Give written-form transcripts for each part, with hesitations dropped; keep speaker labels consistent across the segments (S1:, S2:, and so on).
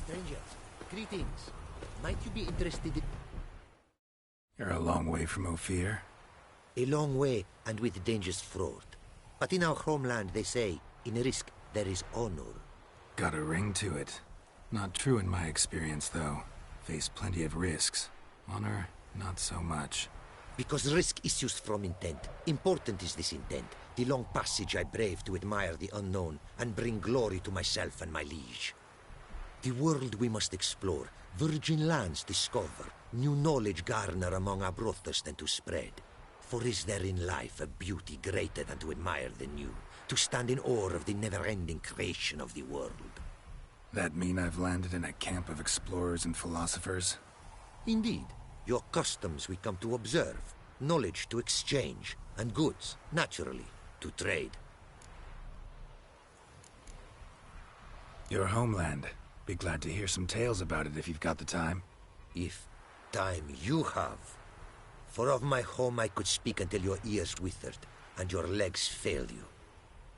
S1: Strangers, greetings. Might you be interested in...
S2: You're a long way from Ophir.
S1: A long way, and with dangers fraught. But in our homeland, they say, in risk there is honor.
S2: Got a ring to it. Not true in my experience, though. Face plenty of risks. Honor, not so much.
S1: Because risk issues from intent. Important is this intent. The long passage I brave to admire the unknown, and bring glory to myself and my liege. The world we must explore, virgin lands discover, new knowledge garner among our brothers than to spread. For is there in life a beauty greater than to admire the new, to stand in awe of the never-ending creation of the world?
S2: That mean I've landed in a camp of explorers and philosophers?
S1: Indeed. Your customs we come to observe, knowledge to exchange, and goods, naturally, to trade.
S2: Your homeland. Be glad to hear some tales about it if you've got the time.
S1: If time you have. For of my home I could speak until your ears withered, and your legs fail you.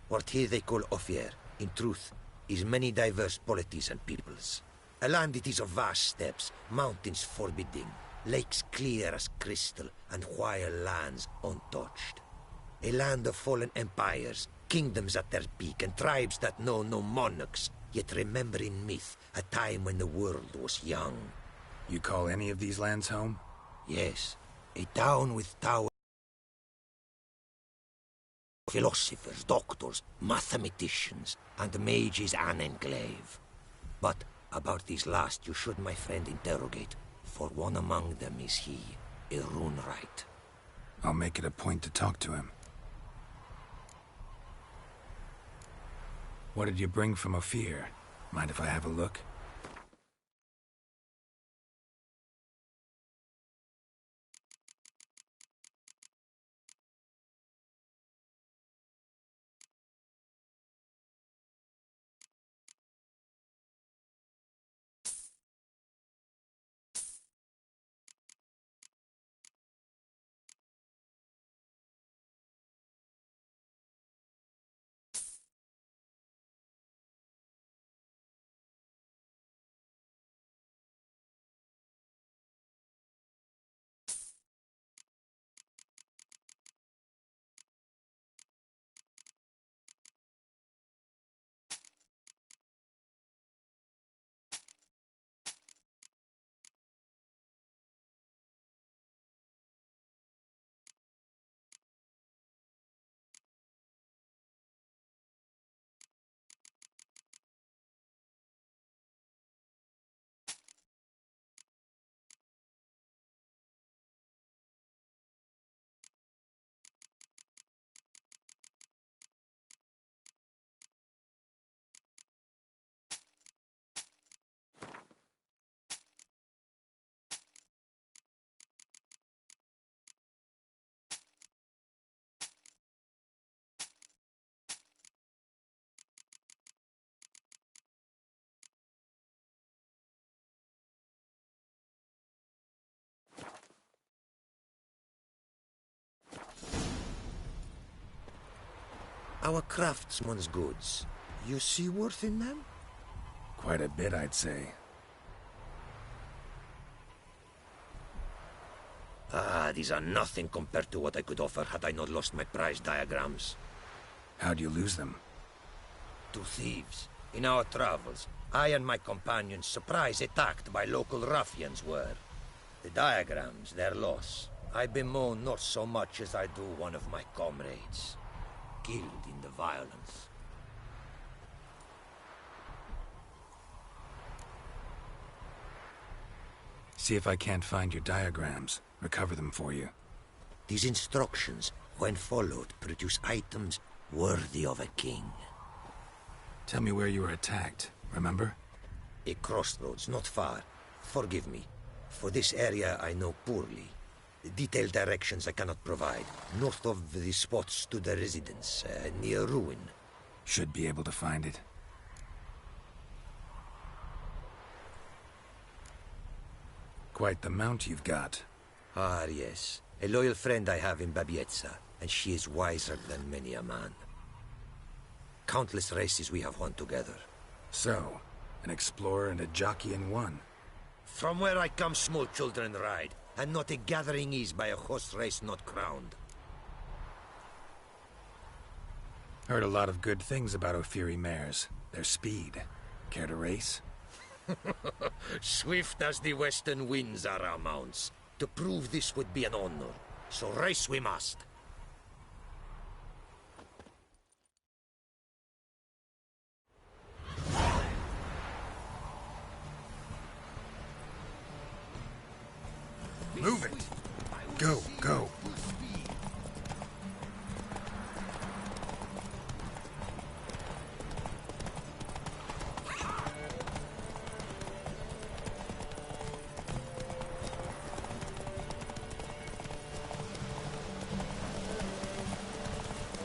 S1: What here they call Ophir, in truth, is many diverse polities and peoples. A land it is of vast steppes, mountains forbidding, lakes clear as crystal, and wild lands untouched. A land of fallen empires, kingdoms at their peak, and tribes that know no monarchs, yet remember in myth a time when the world was young.
S2: You call any of these lands home?
S1: Yes, a town with towers, philosophers, doctors, mathematicians, and mages an enclave. But about these last you should, my friend, interrogate, for one among them is he, a rune-write.
S2: I'll make it a point to talk to him. What did you bring from Ophir? Mind if I have a look?
S1: Our craftsman's goods. You see worth in them?
S2: Quite a bit, I'd say.
S1: Ah, these are nothing compared to what I could offer had I not lost my prize diagrams.
S2: How'd you lose them?
S1: To thieves. In our travels, I and my companions surprise attacked by local ruffians were. The diagrams, their loss. I bemoan not so much as I do one of my comrades, killed in the violence.
S2: See if I can't find your diagrams. Recover them for you.
S1: These instructions, when followed, produce items worthy of a king.
S2: Tell me where you were attacked, remember?
S1: A crossroads, not far. Forgive me. For this area I know poorly. Detailed directions I cannot provide. North of the spot stood a residence, near ruin.
S2: Should be able to find it. Quite the mount you've got.
S1: Ah, yes. A loyal friend I have in Babietza, and she is wiser than many a man. Countless races we have won together.
S2: So, an explorer and a jockey in one.
S1: From where I come, small children ride, and not a gathering is by a horse race not crowned.
S2: Heard a lot of good things about Ophiri mares. Their speed. Care to race?
S1: Swift as the western winds are our mounts. To prove this would be an honor, so race we must.
S2: Move it! Go, go!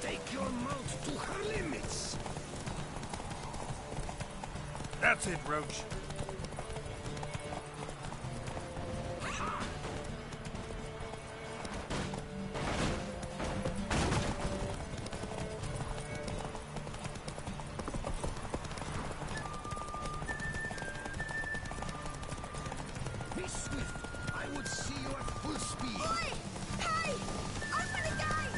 S1: Take your mount to her limits.
S2: That's it, Roach.
S1: Be swift. I would see you at full speed.
S3: Oi! Hey! Open the gate!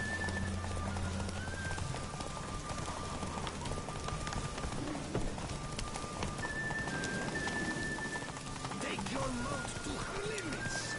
S1: Take your mount to her limits.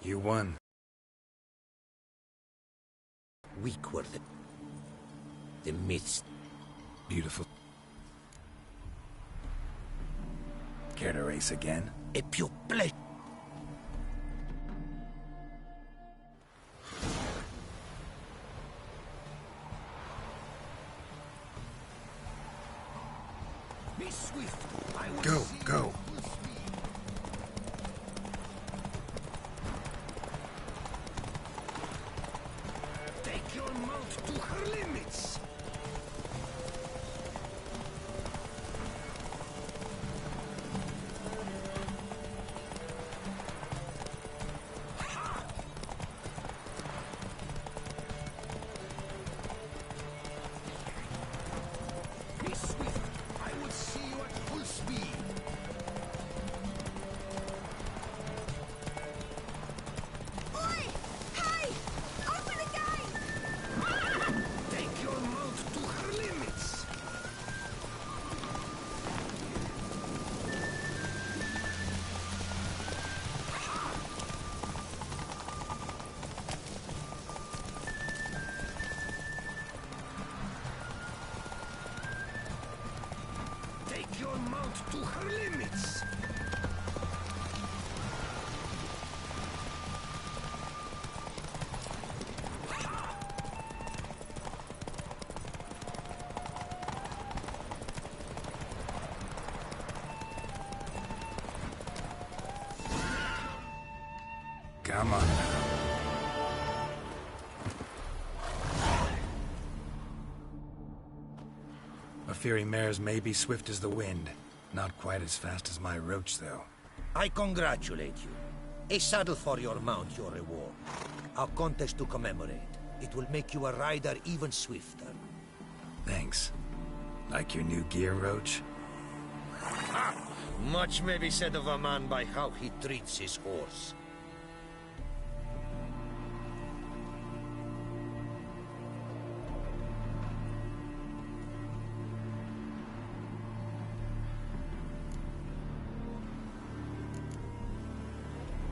S2: You won.
S1: Weak were the myths.
S2: Beautiful. Care to race again?
S1: A pure pleasure. Be swift. I will
S2: Go,
S1: see you
S2: go.
S1: at full speed. Take your mount to her limits. Be swift. I will see you at full speed.
S3: Oi! Hey! Open the gate!
S1: Take your mount to her limits. Take your mount to her limits.
S2: Come on now. A Fury mare's may be swift as the wind. Not quite as fast as my roach, though.
S1: I congratulate you. A saddle for your mount, your reward. A contest to commemorate. It will make you a rider even swifter.
S2: Thanks. Like your new gear, Roach?
S1: Ha! Much may be said of a man by how he treats his horse.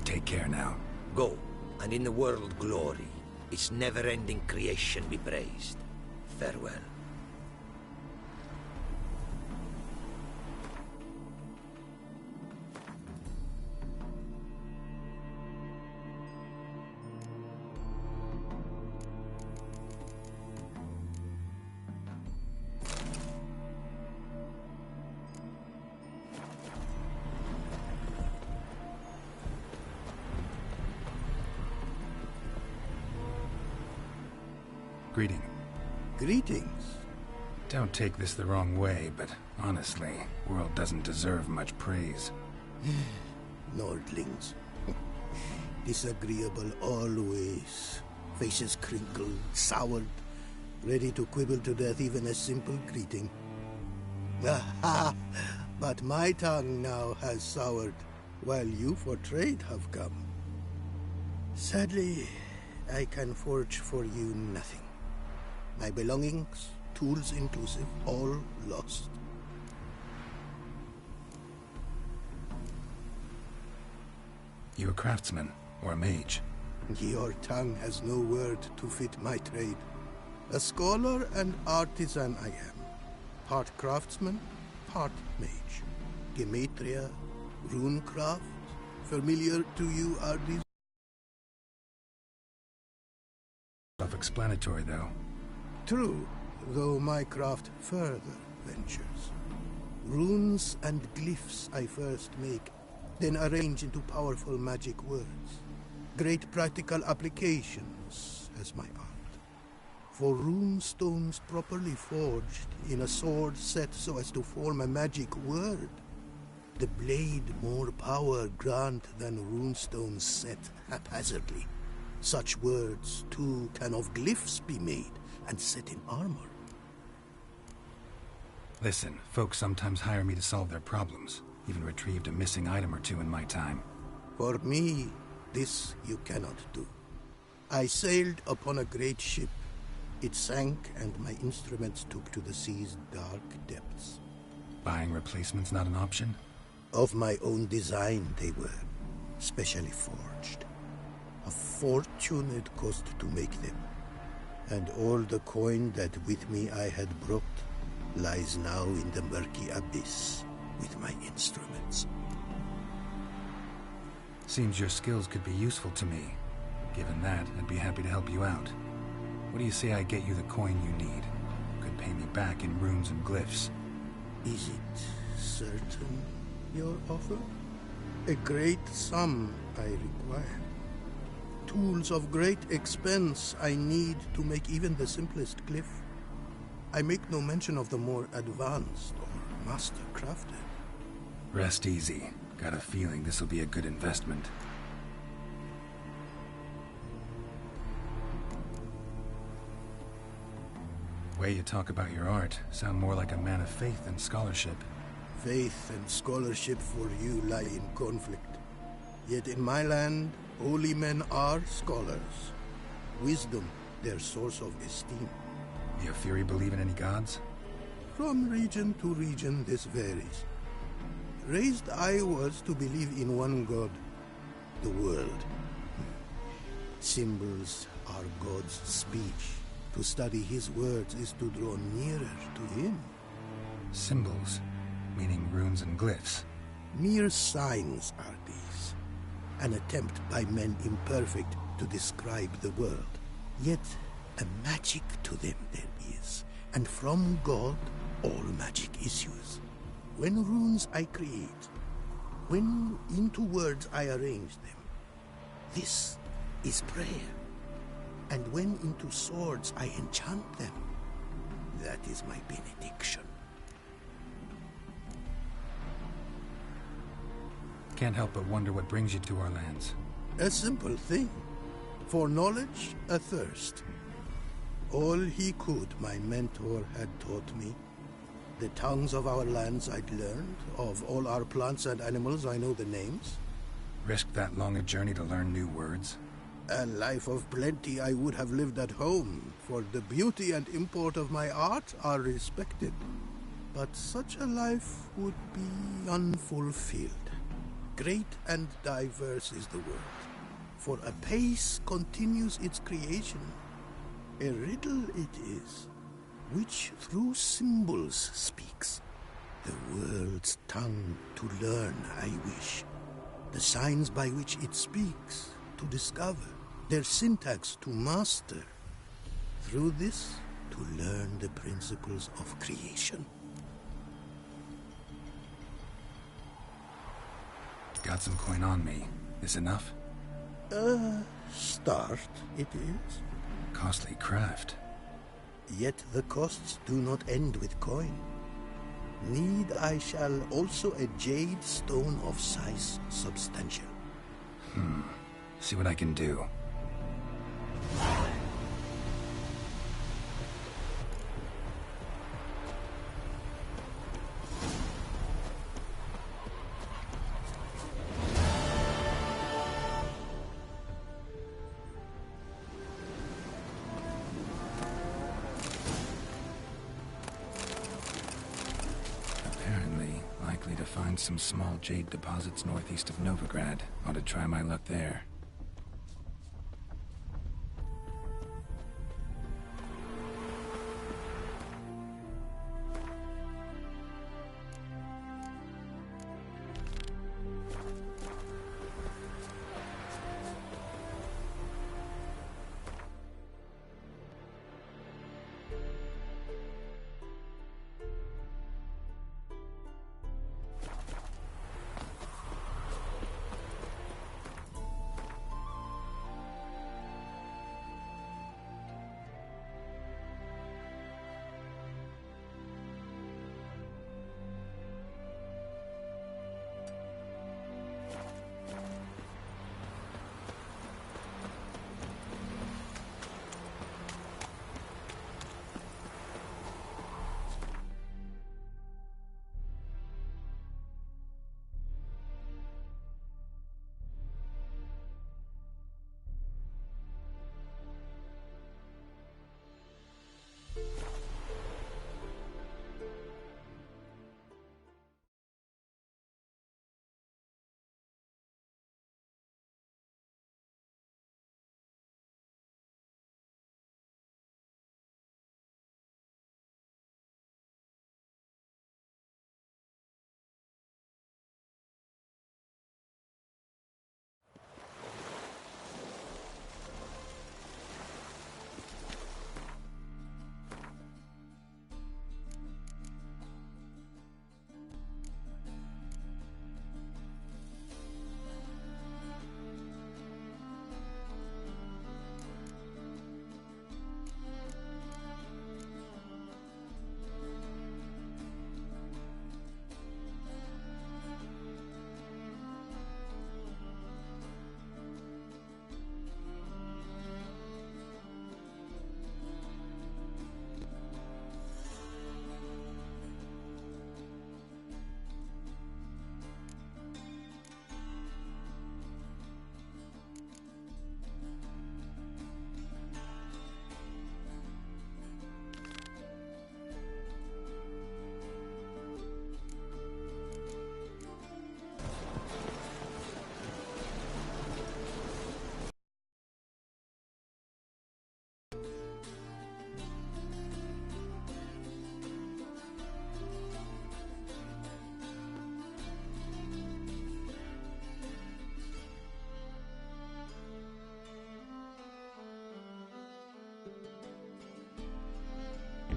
S2: Take care now.
S1: Go, and in the world glory, its never-ending creation be praised. Farewell.
S2: Greeting.
S4: Greetings.
S2: Don't take this the wrong way, but honestly, world doesn't deserve much praise.
S4: Nordlings. Disagreeable always. Faces crinkled, soured, ready to quibble to death even a simple greeting. Aha! But my tongue now has soured, while you for trade have come. Sadly, I can forge for you nothing. My belongings, tools inclusive, all lost.
S2: You a craftsman, or a mage?
S4: Your tongue has no word to fit my trade. A scholar and artisan I am. Part craftsman, part mage. Gematria, runecraft, familiar to you are these?
S2: Self-explanatory, though.
S4: True, though my craft further ventures. Runes and glyphs I first make, then arrange into powerful magic words. Great practical applications as my art. For rune stones properly forged in a sword set so as to form a magic word. The blade more power grant than runestones set haphazardly. Such words, too, can of glyphs be made and set in armor.
S2: Listen, folks sometimes hire me to solve their problems. Even retrieved a missing item or two in my time.
S4: For me, this you cannot do. I sailed upon a great ship. It sank, and my instruments took to the sea's dark depths.
S2: Buying replacements not an option?
S4: Of my own design they were, specially forged. A fortune it cost to make them. And all the coin that with me I had brought lies now in the murky abyss with my instruments.
S2: Seems your skills could be useful to me. Given that, I'd be happy to help you out. What do you say I get you the coin you need? Could pay me back in runes and glyphs.
S4: Is it certain, your offer? A great sum I require. Tools of great expense I need to make even the simplest glyph. I make no mention of the more advanced or master-crafted.
S2: Rest easy. Got a feeling this'll be a good investment. Way you talk about your art sound more like a man of faith than scholarship.
S4: Faith and scholarship for you lie in conflict. Yet in my land, holy men are scholars. Wisdom, their source of esteem.
S2: You Fury believe in any gods?
S4: From region to region, this varies. Raised I was to believe in one god, the world. Symbols are God's speech. To study his words is to draw nearer to him.
S2: Symbols, meaning runes and glyphs.
S4: Mere signs are these. An attempt by men imperfect to describe the world. Yet a magic to them there is, and from God all magic issues. When runes I create, when into words I arrange them, this is prayer. And when into swords I enchant them, that is my benediction.
S2: Can't help but wonder what brings you to our lands.
S4: A simple thing. For knowledge, a thirst. All he could, my mentor had taught me. The tongues of our lands I'd learned. Of all our plants and animals, I know the names.
S2: Risked that long a journey to learn new words?
S4: A life of plenty I would have lived at home, for the beauty and import of my art are respected. But such a life would be unfulfilled. Great and diverse is the word, for a pace continues its creation. A riddle it is, which through symbols speaks. The world's tongue to learn I wish, the signs by which it speaks to discover, their syntax to master. Through this, to learn the principles of creation.
S2: Got some coin on me. This enough?
S4: Start it is.
S2: Costly craft.
S4: Yet the costs do not end with coin. Need I shall also a jade stone of size substantial.
S2: See what I can do. Likely to find some small jade deposits northeast of Novigrad. Ought to try my luck there.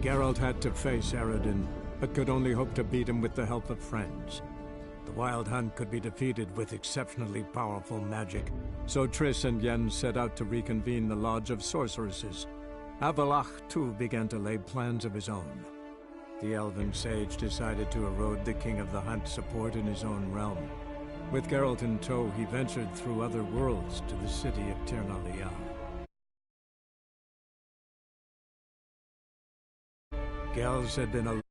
S5: Geralt had to face Eredin, but could only hope to beat him with the help of friends. The Wild Hunt could be defeated with exceptionally powerful magic, so Triss and Yen set out to reconvene the Lodge of Sorceresses. Avalach, too, began to lay plans of his own. The elven sage decided to erode the King of the Hunt's support in his own realm. With Geralt in tow, he ventured through other worlds to the city of Tirnalia. Gels had been a